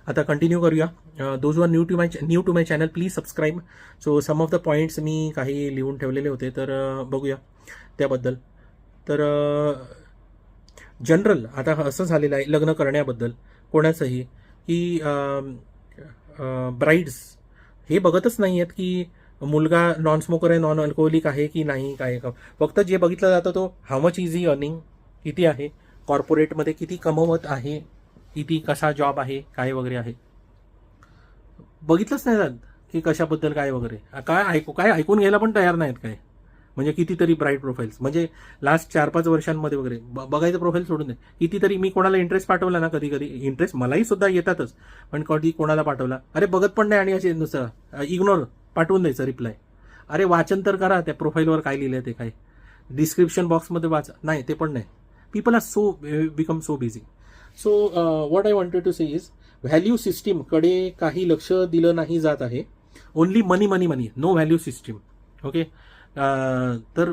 आता कंटिन्यू करूया. Those are new to my channel please subscribe. So some of the points मी काही लिहून ठेवलेले होते, तर बघूया त्याबद्दल. तर जनरल आता असं झालेलं आहे लग्न करण्याबद्दल कोणाचंही, की ब्राईड्स हे बघतच नाही आहेत की मुलगा नॉन स्मोकर आहे, नॉन अल्कोहोलिक आहे की नाही, काय का. फक्त जे बघितलं जातं तो how much is he earning, किती आहे कॉर्पोरेटमध्ये, किती कमवत आहे, किती कसा जॉब आहे, काय वगैरे आहे, बघितलंच नाही जात की कशाबद्दल काय वगैरे. काय ऐकून घ्यायला पण तयार नाहीत काय. म्हणजे कितीतरी ब्राईट प्रोफाईल्स, म्हणजे लास्ट 4-5 वर्षांमध्ये वगैरे बघायचं प्रोफाईल सोडून दे. कितीतरी मी कोणाला इंटरेस्ट पाठवला ना, कधी कधी इंटरेस्ट मलाही सुद्धा येतातच, पण कधी कोणाला पाठवला, अरे बघत पण नाही आणि असे नुसतं इग्नोर पाठवून द्यायचं रिप्लाय. अरे वाचन तर करा त्या प्रोफाईलवर काय लिहिलंय ते, काय डिस्क्रिप्शन बॉक्समध्ये वाचा, नाही ते पण नाही. People are so become so busy. So what I wanted to say is value सिस्टीमकडे काही लक्ष दिलं नाही जात आहे. Only money money money, no value system. Okay, तर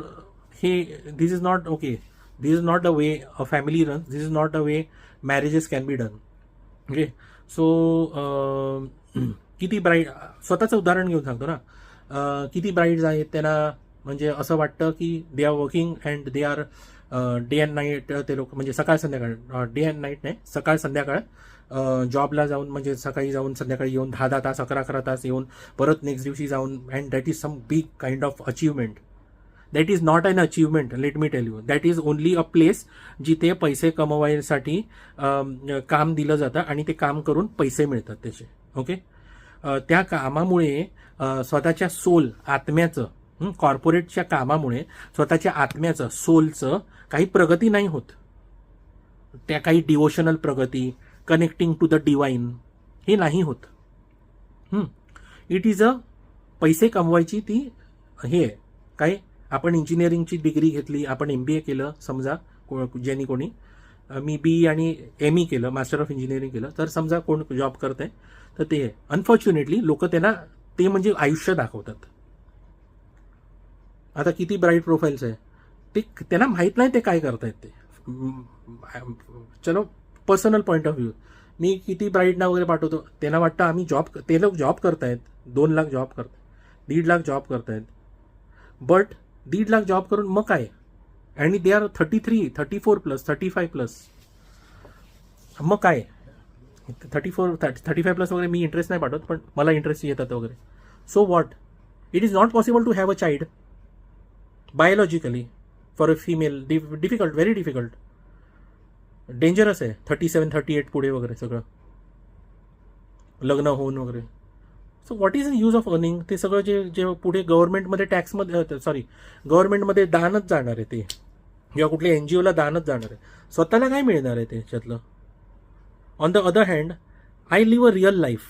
हे this is not okay. This is not the way a family run. This is not the way marriages can be done. Okay, so किती bride, स्वतःचं उदाहरण घेऊन सांगतो ना. किती ब्राईड्स आहेत त्यांना म्हणजे असं वाटतं की they are working and they are day and night, ते लोक म्हणजे सकाळ संध्याकाळ, डे अँड नाईट नाही, सकाळ संध्याकाळ जॉबला जाऊन, म्हणजे सकाळी जाऊन संध्याकाळी येऊन 10 तास 11 तास येऊन परत नेक्स्ट दिवशी जाऊन, and that is some big kind of achievement. That is not an achievement, let me tell you. That is only a place जिथे पैसे कमवायसाठी काम दिलं जातं आणि ते काम करून पैसे मिळतात त्याचे. ओके, त्या कामामुळे स्वतःच्या सोल, आत्म्याचं, कॉर्पोरेटच्या कामामुळे स्वतःच्या आत्म्याचं, सोलचं काही प्रगती नाही होत. त्या काही डिवोशनल प्रगती, कनेक्टिंग टू द डिवाइन, हे नाही होत. इट इज अ पैसे कमवायची ती हे आहे काय. आपण इंजिनिअरिंगची डिग्री घेतली, आपण MBA केलं समजा, ज्यांनी कोणी, मी BE आणि ME केलं, मास्टर ऑफ इंजिनिअरिंग केलं, तर समजा कोण जॉब करत आहे तर ते आहे. अनफॉर्च्युनेटली लोक त्यांना ते म्हणजे आयुष्य दाखवतात. आता किती ब्राईट प्रोफाईल्स आहे ते, त्यांना माहीत नाही ते काय करतायत ते. चलो पर्सनल पॉईंट ऑफ व्ह्यू, मी किती ब्राईडना वगैरे पाठवतो, त्यांना वाटतं आम्ही ते लोक जॉब करतायत, 2 लाख जॉब करतायत, 1.5 लाख जॉब करतायत. बट 1.5 लाख जॉब करून मग काय, आणि दे आर 33, 34+, 35+. मग काय 35+ वगैरे मी इंटरेस्ट नाही पाठवत, पण मला इंटरेस्ट येतात वगैरे. So what, it is not possible to have a child biologically for a female. Difficult, very difficult, dangerous आहे. 37, 38 पुढे वगैरे सगळं लग्न होऊन वगैरे. So what is the use of earning. ते सगळं जे पुढे गव्हर्नमेंटमध्ये टॅक्समध्ये, सॉरी गव्हर्नमेंटमध्ये दानच जाणार आहे ते, किंवा कुठल्या NGOला दानच जाणार आहे. स्वतःला काय मिळणार आहे त्याच्यातलं. On the other hand, I live a real life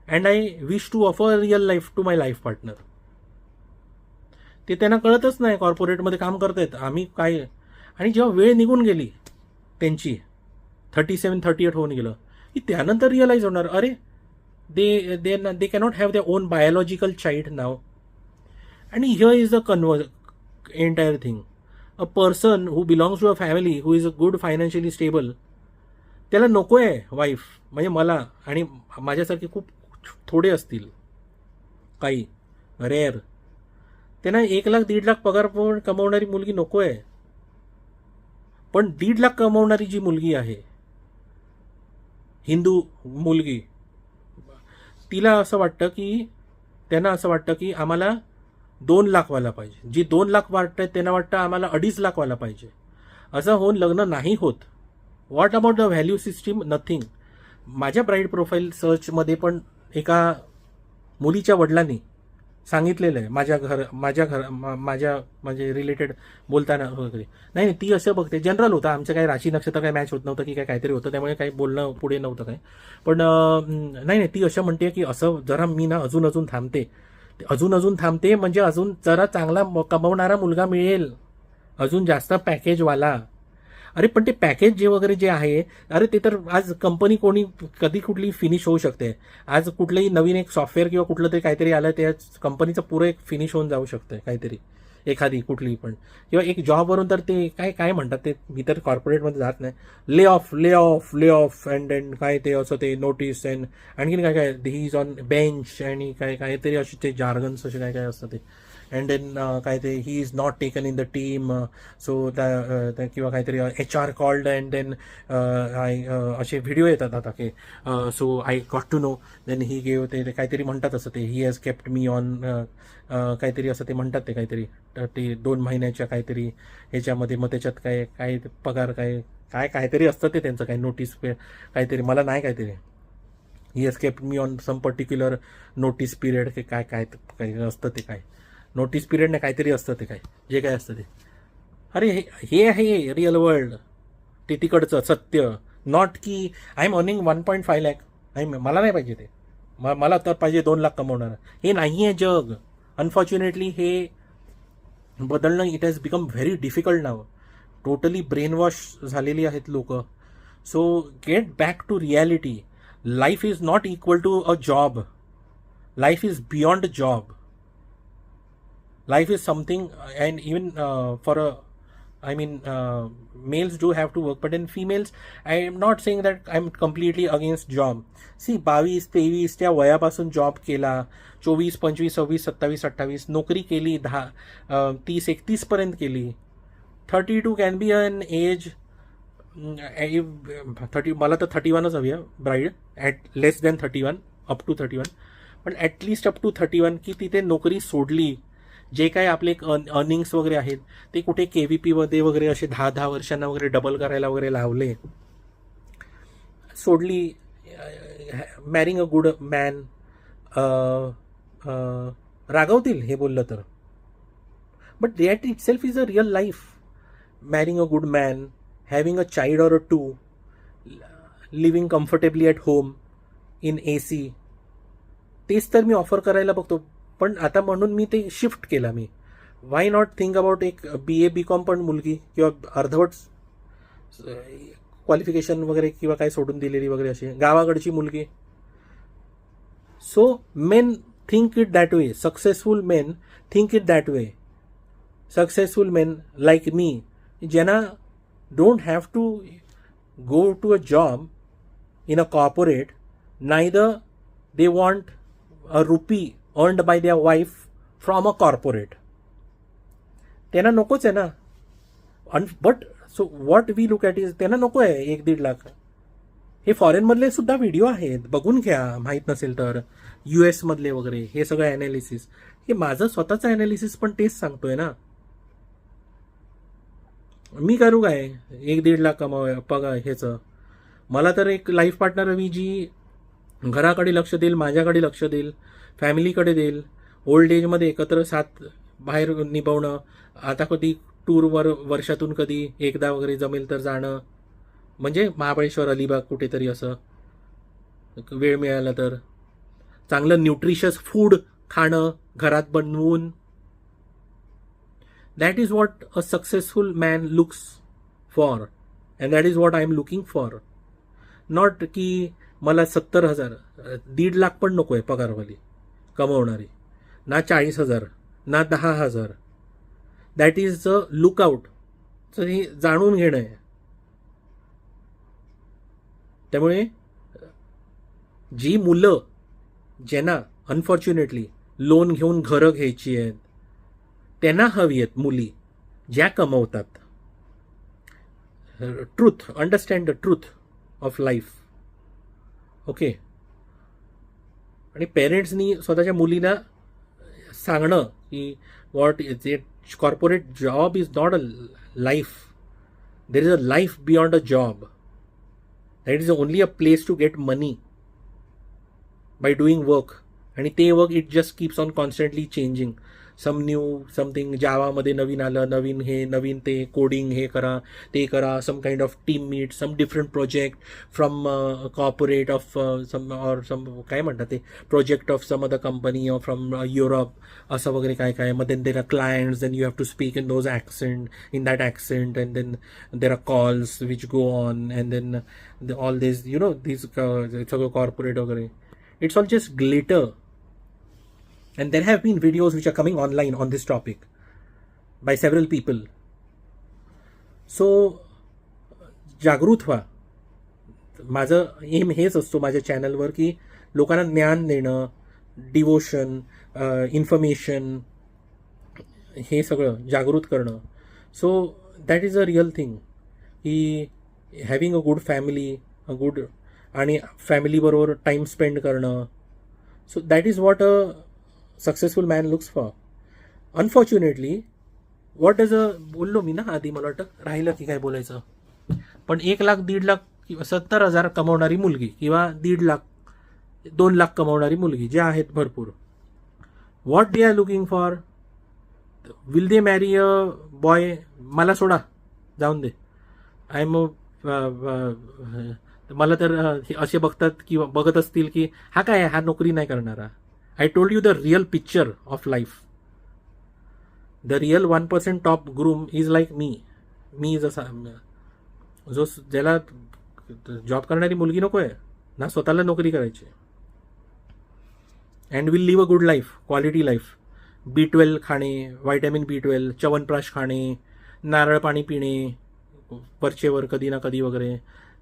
and I wish to offer a real life to my life partner. ते त्यांना कळतच नाही, कॉर्पोरेटमध्ये काम करतायत आम्ही काय. आणि जेव्हा वेळ निघून गेली त्यांची, 37, 38 होऊन गेलं, की त्यानंतर रिअलाइज होणार, अरे दे cannot have their own biological child now. And here is the entire thing. A person who belongs to a family who is a good financially stable, त्याला नको आहे वाईफ. म्हणजे मला आणि माझ्यासारखे खूप थोडे असतील काही, रेअर, त्यांना 1 लाख 1.5 लाख पगार कमवणारी मुलगी नको आहे. पण 1.5 लाख कमवणारी जी मुलगी आहे, हिंदू मुलगी, तिला असं वाटतं की, त्यांना असं वाटतं की आम्हाला 2 लाख वाला पाहिजे. जी 2 लाख वाटतं त्यांना वाटतं आम्हाला 2.5 लाख वाला पाहिजे. असं होऊन लग्न नाही होत. What about the value system, nothing. माझ्या ब्राईड प्रोफाईल सर्चमध्ये पण एका मुलीच्या वडिलांनी सांगितलेलं आहे, माझ्या म्हणजे रिलेटेड बोलताना वगैरे. नाही ती असं बघते, जनरल होतं, आमचं काही राशी नक्षत्र काही मॅच होत नव्हतं की काहीतरी होतं, त्यामुळे काही बोलणं पुढे नव्हतं काय. पण नाही ती असं म्हणते की असं जरा मी ना अजून थांबते म्हणजे अजून जरा चांगला कमवणारा मुलगा मिळेल, अजून जास्त पॅकेजवाला. अरे पण ते पॅकेज जे आहे, अरे ते तर आज कंपनी कधी कुठली फिनिश होऊ शकते. आज कुठलंही नवीन एक सॉफ्टवेअर किंवा कुठलं तरी काहीतरी आलं, त्या कंपनीचं पुरं एक फिनिश होऊन जाऊ शकतं काहीतरी. एखादी कुठली पण, किंवा एक जॉबवरून तर ते काय काय म्हणतात ते, मी तर कॉर्पोरेटमध्ये जात नाही, lay off lay off lay off and then काय ते असं ते नोटीस अँड आणखीन काय काय ही इज ऑन बेंच आणि काय काहीतरी असे ते जार्गन्स असे काय काय असतं ते, अँड देन काय ते he is not taken in the team, so त्या किंवा काहीतरी HR कॉल्ड अँड देन असे व्हिडिओ येतात आता की so I got to know then he gave ते काहीतरी म्हणतात असं ते he has kept me on काहीतरी असं ते म्हणतात ते काहीतरी ते 2 महिन्याच्या काहीतरी ह्याच्यामध्ये, मग त्याच्यात काय काय पगार काय काय काहीतरी असतं ते त्यांचं काय नोटीस काहीतरी, मला नाही काहीतरी he has kept me on some particular notice period की काय काय काय असतं ते, काय नोटीस पिरियड नाही काहीतरी असतं ते, काय जे काय असतं ते. अरे हे आहे रिअल वर्ल्ड, ते तिकडचं सत्य. नॉट की आय एम अर्निंग 1.5 लाख, मला नाही पाहिजे ते, मला तर पाहिजे 2 लाख कमवणार, हे नाही आहे जग. अनफॉर्च्युनेटली हे बदलणं it has become very difficult now. Totally brain wash झालेली आहेत लोक. So get back to reality. Life is not equal to a job. Life is beyond job. Life is something, and even for a, I mean, males do have to work, but in females, I am not saying that I'm completely against job. See, 22-23 त्या वयापासून job केला, 24, 25, 26, 27, 28 नोकरी केली, 30, 31 पर्यंत केली. 32 can be an age, 30 मला तर 31च हवी आहे bride, at less than 31, up to 31, पण ॲटलिस्ट अप टू 31 की तिथे नोकरी सोडली, जे काय आपले अर्निंग्स वगैरे आहेत ते कुठे KVP मध्ये वगैरे असे 10-10 वर्षांना वगैरे डबल करायला वगैरे लावले, सोडली, मॅरिंग अ गुड मॅन, रागवतील हे बोललं तर, but that it self is a real life. Marrying a good man, having a child or a 2, living comfortably at home in AC, तेच तर मी ऑफर करायला बघतो. पण आता म्हणून मी ते शिफ्ट केला. मी वाय नॉट थिंक अबाउट एक BA BCom पण मुलगी, किंवा अर्धवट क्वालिफिकेशन वगैरे किंवा काय सोडून दिलेली वगैरे अशी गावाकडची मुलगी. So men think it that way. Successful men think it that way. Successful men like me, ज्यांना don't have to go to a job in a corporate, neither they want a rupee earned by their wife from a corporate. त्यांना नकोच आहे ना. But so what we look at is, त्यांना नको आहे 1-1.5 लाख. हे फॉरेनमधले सुद्धा व्हिडिओ आहेत, बघून घ्या माहीत नसेल तर, US मधले वगैरे हे सगळं ॲनालिसिस. हे माझं स्वतःचं ॲनालिसिस पण तेच सांगतोय ना. मी करू काय 1-1.5 लाख पगार ह्याचं. मला तर एक लाईफ पार्टनर हवी जी घराकडे लक्ष देईल, माझ्याकडे लक्ष देईल, फॅमिलीकडे देईल, ओल्ड एजमध्ये एकत्र साथ बाहेर निभवणं. आता कधी टूरवर वर्षातून कधी एकदा वगैरे जमेल तर जाणं, म्हणजे महाबळेश्वर, अलिबाग कुठेतरी असं वेळ मिळाला तर. चांगलं न्यूट्रिशियस फूड खाणं घरात बनवून. That is what a successful man looks for, and that is what I am looking for. Not की मला 70,000, 1.5 लाख पण नको आहे पगारवाली कमवणारी, ना 40,000, ना 10,000. That is a lookout. तर हे जाणून घेणं आहे. त्यामुळे जी मुलं ज्यांना अनफॉर्च्युनेटली लोन घेऊन घरं घ्यायची आहेत, त्यांना हवी आहेत मुली ज्या कमवतात. Truth, understand the truth of life. Okay. आणि पेरेंट्सनी स्वतःच्या मुलीला सांगणं की what is it, corporate job is not a life. There is a life beyond a job. That is only a place to get money by doing work. आणि ते work it just keeps on constantly changing. Some new something, जावामध्ये नवीन आलं, नवीन हे नवीन ते, coding हे करा ते करा, some kind of team meet, some different project from corporate of some or some काय म्हणतात ते project of some other company or from Europe असं वगैरे काय काय. मग then there are clients, then you have to speak in those accent, in that accent, and then there are calls which go on, and then all this you know this सगळं corporate वगैरे. It's all just glitter. And there have been videos which are coming online on this topic. By several people. So जागृत व्हा. माझं M हेच असतो माझ्या चॅनलवर की लोकांना ज्ञान देणं, डिवोशन, इन्फॉर्मेशन, हे सगळं जागृत करणं. So that is a real thing की having a good family, a good, आणि फॅमिलीबरोबर टाईम स्पेंड करणं. So that is what a successful man looks for. Unfortunately what is a, बोललो मी ना आधी, मला वाटतं राहिलं की काय बोलायचं. पण 1 लाख 1.5 लाख किंवा 70,000 कमवणारी मुलगी किंवा 1.5 लाख 2 लाख कमवणारी मुलगी जे आहेत भरपूर, what they are looking for. Will they मॅरी अ बॉय. मला सोडा, जाऊन दे. आय एम मला तर असे बघतात किंवा बघत असतील की हा काय, हा नोकरी नाही करणारा. I told you the real picture of life. The real 1% top groom is like me. मी जसा जो ज्याला जॉब करणारी मुलगी नको आहे ना, स्वतःला नोकरी करायची. And will live a good life, quality life. B12 खाणे, व्हायटॅमिन B12, च्यवनप्राश खाणे, नारळ पाणी पिणे वरचेवर कधी ना कधी वगैरे,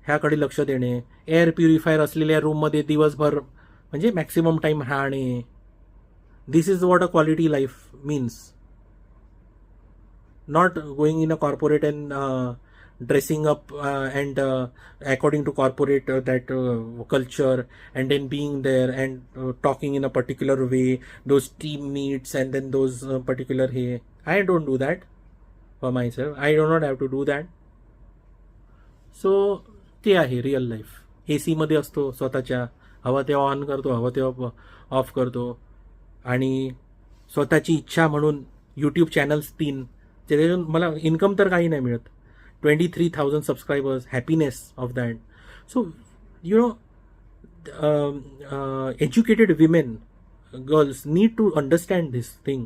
ह्याकडे लक्ष देणे. एअर प्युरिफायर असलेल्या रूममध्ये दिवसभर म्हणजे मॅक्सिमम टाईम राहणे. This is what a quality life means. Not going in a corporate and dressing up and according to corporate that culture, and then being there and talking in a particular way, those team meets and then those particular hey, I don't do that for myself. I do not have to do that. So ते आहे real life. AC मध्ये असतो स्वतःच्या, हवा तेव्हा on करतो, हवा तेव्हा ऑफ करतो, आणि स्वतःची इच्छा म्हणून यूट्यूब चॅनल्स 3, त्याच्यातून मला इन्कम तर काही नाही मिळत. 23,000 subscribers, happiness of that. So, you know, educated women, girls need to understand this thing,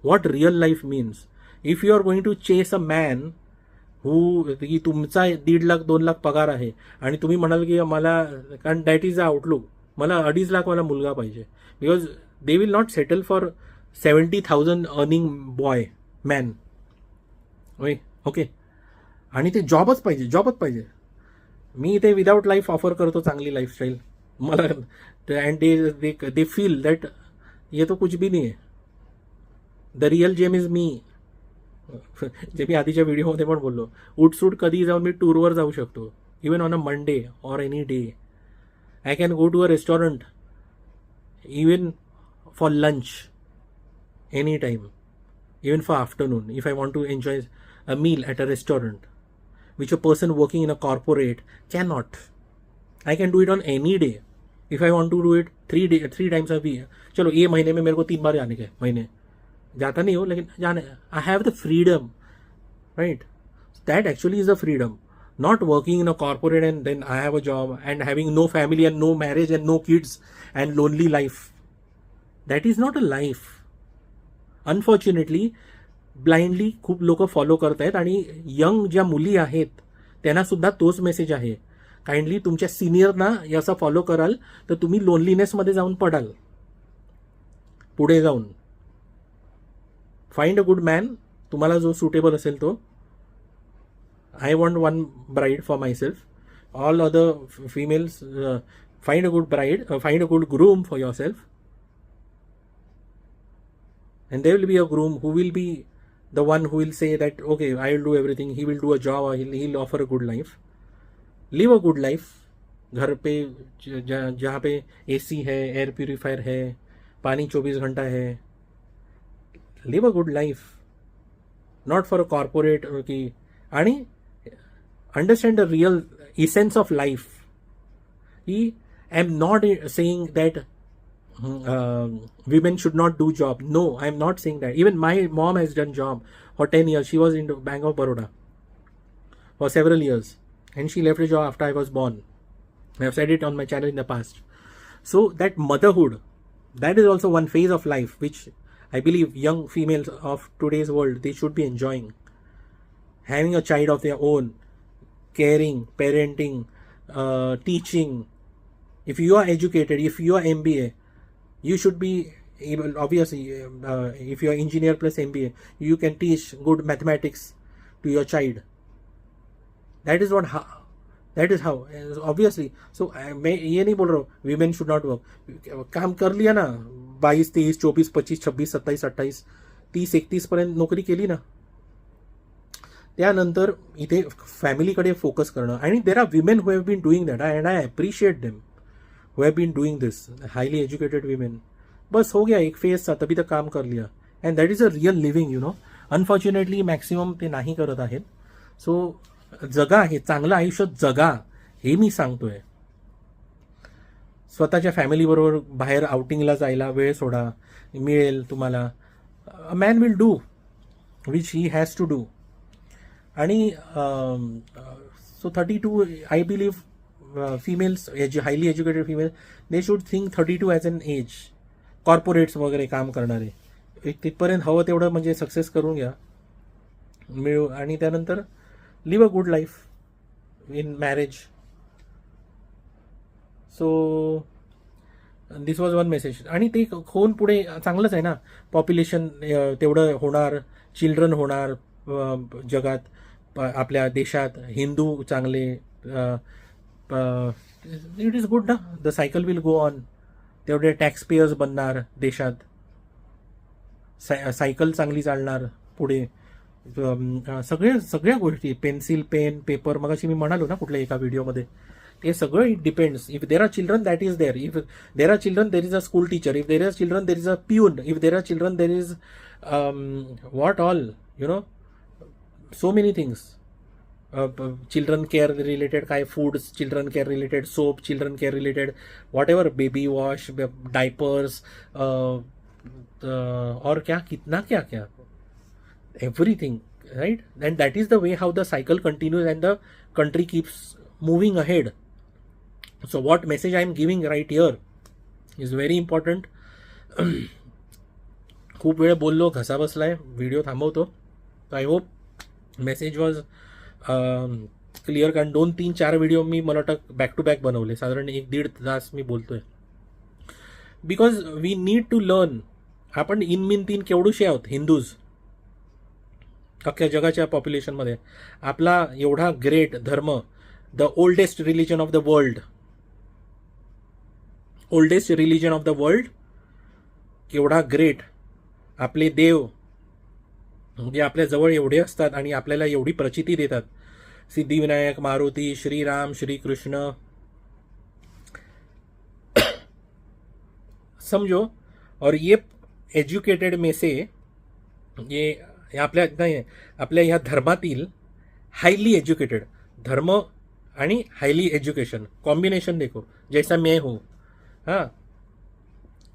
what real life means. If you are going to chase a man who, की तुमचा 1.5 लाख 2 लाख पगार आहे आणि तुम्ही म्हणाल की मला, कारण दॅट इज अ आउटलुक, मला 2.5 लाख मला मुलगा पाहिजे, because they will not settle for 70,000 earning boy man. Okay, आणि ते जॉबच पाहिजे. मी इथे विदाऊट लाईफ ऑफर करतो, चांगली लाईफस्टाईल मला. अँड दे फील दॅट ये तो कुछ भी नाही आहे. The real gem is me. जे मी आधीच्या व्हिडिओमध्ये पण बोललो, उठसूट कधी जाऊन मी टूरवर जाऊ शकतो, even on a Monday or any day. I can go to a restaurant even for lunch any time, even for afternoon, if I want to enjoy a meal at a restaurant, which a person working in a corporate cannot. I can do it on any day. If I want to do it 3 times a week, चलो ये महीने में मेरे को 3 बार जाने के महीने जाता नहीं हो, लेकिन जाने, I have the freedom, right? That actually is a freedom. Not working in a corporate and then I have a job and having no family and no marriage and no kids and lonely life. That is not a life. Unfortunately, blindly खूप लोक follow करत आहेत, आणि young ज्या मुली आहेत त्यांना सुद्धा तोच मेसेज आहे. काइंडली तुमच्या सिनियरना याचा फॉलो कराल तर तुम्ही लोनलीनेसमध्ये जाऊन पडाल. पुढे जाऊन फाइंड अ गुड मॅन, तुम्हाला जो सुटेबल असेल तो. I want 1 bride for my self. All other females, find a good bride, find a good groom for your self, and there will be a groom who will be the one who will say that okay, I will do everything, he will do a job, he'll offer a good life. Live a good life. घर पे जहाँ पे AC है, air purifier है, पानी 24 घंटा है. Live a good life, not for a corporate की. आणि understand the real essence of life. He I am not saying that women should not do job. No, I am not saying that. Even my mom has done job for 10 years. She was in Bank of Baroda for several years, and she left the job after I was born. I have said it on my channel in the past. So that motherhood, that is also one phase of life which I believe young females of today's world, they should be enjoying. Having a child of their own, caring, parenting, teaching. If you are educated, if you are MBA, you should be obviously if you are engineer plus MBA, you can teach good mathematics to your child. That is what that is how obviously. So मैं ये नहीं बोल रहा हूँ women should not work. काम कर लिया ना 22, 23, 24, 25, 26, 27, 28, 30, 31 पर्यंत नोकरी केली ना, त्यानंतर इथे फॅमिलीकडे फोकस करणं. आणि there are women who have been doing that and I appreciate them who have been doing this, highly educated women. बस हो गया एक फेज था, तभी तक काम कर लिया and that is a real living you know. Unfortunately maximum ते नाही करत आहेत. सो जगा, हे चांगलं आयुष्य जगा, हे मी सांगतोय. स्वतःच्या फॅमिलीबरोबर बाहेर आउटिंगला जायला वेळ सोडा, मिळेल तुम्हाला. A man will do which he has to do. आणि so 32 I believe females, highly educated female, they should think 32 as an age. Corporates वगैरे काम करणारे तिथपर्यंत हवं तेवढं म्हणजे सक्सेस करून घ्या, मिळू, आणि त्यानंतर live a good life in marriage. So this was one message. आणि ते होऊन पुढे चांगलंच आहे ना, पॉप्युलेशन तेवढं होणार, चिल्ड्रन होणार जगात, आपल्या देशात, हिंदू चांगले, इट इज गुड ना. The cycle will go on. तेवढे टॅक्स पेयर्स बनणार देशात, सायकल चांगली चालणार पुढे. सगळ्या गोष्टी, पेन्सिल, पेन, पेपर, मगाशी मी म्हणालो ना कुठल्या एका व्हिडिओमध्ये, ते सगळं it depends. If there are children that is there, if there are children there is a school teacher, if there are children there is a peon, if there are children there is what all you know, so many things. Children care related काय foods, children care related soap, children care related whatever, baby wash, diapers, और क्या कितना क्या क्या, everything, right? And that is the way how the cycle continues and the country keeps moving ahead. So what message I am giving right here is very important. खूप वेळ बोललो, घसा बसलाय, व्हिडिओ थांबवतो. I hope message was clear. कारण 2, 3, 4 video मी मला वाटतं back to back बनवले, साधारण 1-1.5 तास मी बोलतोय. Because we need to learn. आपण इन 3 केवढूशे आहोत हिंदूज अख्ख्या जगाच्या पॉप्युलेशनमध्ये. आपला एवढा ग्रेट धर्म, the oldest religion of the world, oldest religion of the world, केवढा ग्रेट. आपले देव म्हणजे आपल्या जवळ एवढे असतात आणि आपल्याला एवढी प्रचिती देतात. सिद्धिविनायक, मारुती, श्रीराम, श्रीकृष्ण, समझो. और ये एज्युकेटेड में से ये आपल्या ह्या धर्मातील हायली एज्युकेटेड धर्म आणि हायली एज्युकेशन कॉम्बिनेशन देखो, जैसा मैं हूँ. हां,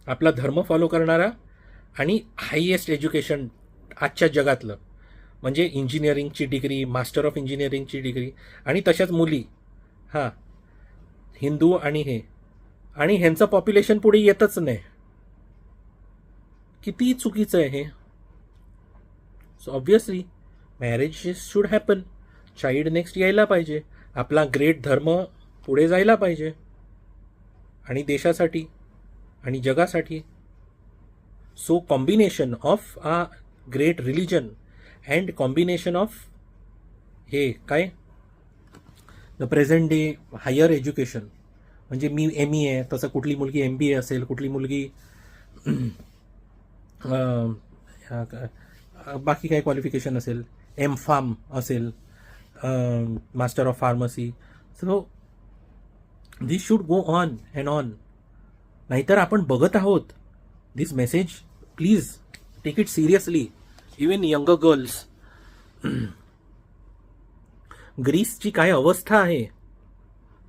आपला धर्म फॉलो करणारा आणि हायएस्ट एज्युकेशन आजच्या जगातलं, म्हणजे इंजिनिअरिंगची डिग्री, मास्टर ऑफ इंजिनिअरिंगची डिग्री, आणि तशाच मुली. हां, हिंदू आणि हे, आणि ह्यांचं पॉप्युलेशन पुढे येतच नाही. किती चुकीचं आहे हे. So obviously marriage should happen, child next यायला पाहिजे, आपला ग्रेट धर्म पुढे जायला पाहिजे, आणि देशासाठी आणि जगासाठी. So combination of a great religion and combination of हे काय the present day higher education, म्हणजे मी ME आहे, तसं कुठली मुलगी MBA असेल, कुठली मुलगी बाकी काय क्वालिफिकेशन असेल, MPharm असेल, master of pharmacy. So this should go on and on. नाहीतर आपण बघत आहोत this message, please take it seriously. Even younger girls, ग्रीसची काय अवस्था आहे,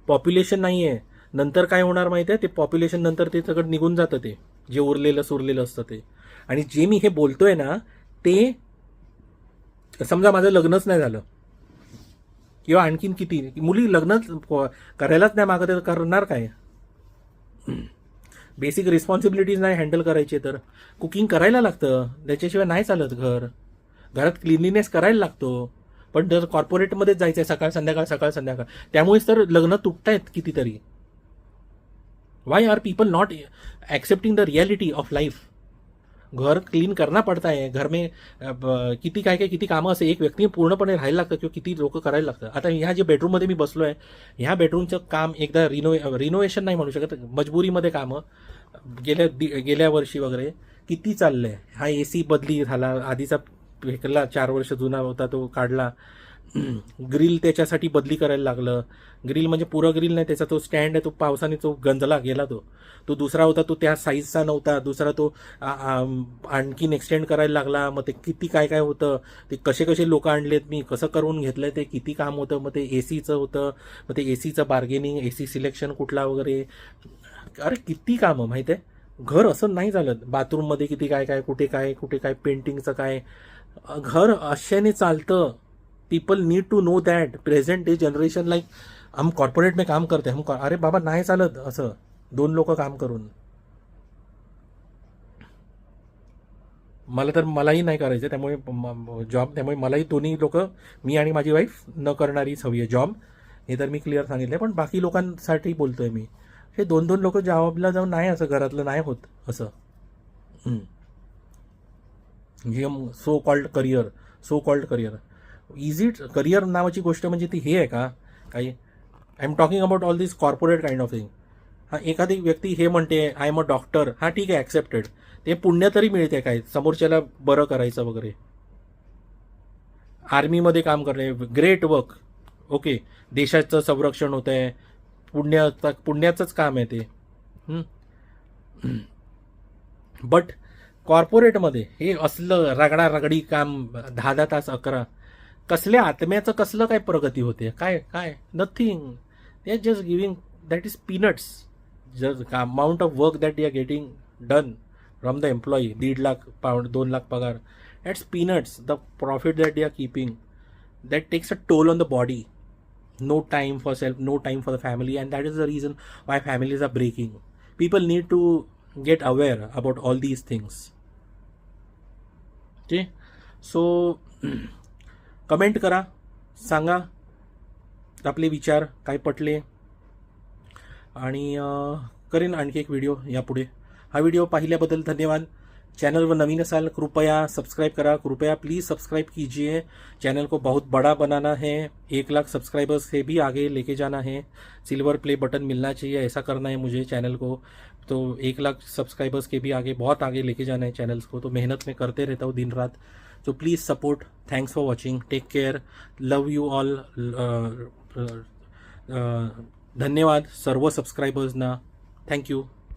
पॉप्युलेशन नाही आहे. नंतर काय होणार माहिती आहे, ते पॉप्युलेशन नंतर ते सगळं निघून जातं, ते जे उरलेलं सुरलेलं असतं ते. आणि जे मी हे बोलतोय ना, ते समजा माझं लग्नच नाही झालं, किंवा आणखीन किती मुली लग्न करायलाच नाही मागत, तर करणार काय. बेसिक रिस्पॉन्सिबिलिटीज नाही हँडल करायचे तर कुकिंग करायला लागतं, त्याच्याशिवाय नाही चालत. घरात क्लिनलीनेस करायला लागतो. पण जर कॉर्पोरेटमध्येच जायचं आहे सकाळ संध्याकाळ, त्यामुळेच तर लग्न तुटतायत कितीतरी. Why are people not accepting the reality of life. घर क्लीन करना पडता है घर में किती किती कामं असं एक व्यक्ती पूर्णपणे राहायला लागतं किंवा किती लोक करायला लागतं. आता ह्या जे बेडरूममध्ये मी बसलो आहे ह्या बेडरूमचं काम एकदा रिनोव्हेशन नाही म्हणू शकत, मजबुरीमध्ये कामं गेल्या वर्षी वगैरे किती चाललंय. हा AC बदली झाला, आधीचा फेकला 4 वर्ष जुना होता तो काढला, ग्रिल त्याच्यासाठी बदली करायला लागलं. ग्रिल म्हणजे पुरं ग्रिल नाही, त्याचा तो स्टँड आहे तो पावसाने तो गंजला गेला, तो दुसरा होता तो त्या साईजचा नव्हता, दुसरा तो आणखीन एक्सटेंड करायला लागला. मग ते किती काय होतं, ते कसे लोक आणलेत, मी कसं करून घेतलंय, ते किती काम होतं. मग ते ACचं होतं, मग ते ACचं बार्गेनिंग, AC सिलेक्शन कुठला वगैरे, अरे किती कामं माहिती आहे. घर असं नाही झालं. बाथरूममध्ये किती काय कुठे काय पेंटिंगचं काय, घर अशाने चालतं. People need to know that. Present day generation like हम कॉर्पोरेट में काम करते, अरे बाबा नाही चालत असं 2 लोक काम करून. मलाही नाही करायचं त्यामुळे जॉब, त्यामुळे मलाही दोन्ही लोक, मी आणि माझी वाईफ न करणारीच हवी आहे जॉब, हे तर मी क्लिअर सांगितलं. पण बाकी लोकांसाठी बोलतोय मी, हे 2 लोक जॉबला जाऊन नाही असं घरातलं नाही होत असं. So called career easy career नावाची गोष्ट म्हणजे ती हे आहे का काही. I am talking about all this corporate kind of thing. हा एखादी व्यक्ती हे म्हणते आय एम अ डॉक्टर, हा ठीक आहे ॲक्सेप्टेड, ते पुण्य तरी मिळते काय समोरच्याला बरं करायचं वगैरे. आर्मीमध्ये काम करणे ग्रेट वर्क, ओके, देशाचं संरक्षण होत आहे, पुण्याचंच काम आहे ते. बट कॉर्पोरेटमध्ये हे असलं रगडी काम 10 तास 11, कसल्या आत्म्याचं कसलं काय प्रगती होते, काय nothing. They are just giving, that is peanuts. Just amount of work that you are getting done from the employee, 1.5 lakh pound 2 lakh पगार, that's peanuts. The profit that you are keeping, that takes a toll on the body. No time for self, no time for the family, and that is the reason why families are breaking. People need to get aware about all these things. Okay, so comment करा, सांगा आपले विचार काय पटले, आणि करेन आणखी एक video यापुढे. हा व्हिडिओ पाहिल्याबद्दल धन्यवाद. चैनल नवीन असाल कृपया सब्सक्राइब करा, कृपया प्लीज़ सब्सक्राइब कीजिए. चैनल को बहुत बड़ा बनाना है, 1 लाख सब्सक्राइबर्स से भी आगे लेके जाना है. सिल्वर प्ले बटन मिलना चाहिए, ऐसा करना है मुझे चैनल को. तो 1 लाख सब्सक्राइबर्स के भी आगे, बहुत आगे लेके जाना है चैनल्स को. तो मेहनत में करते रहता हूँ दिन रात. तो please support. Thanks for watching. Take care. Love you all. धन्यवाद सर्व सब्सक्राइबर्सना. थँक्यू.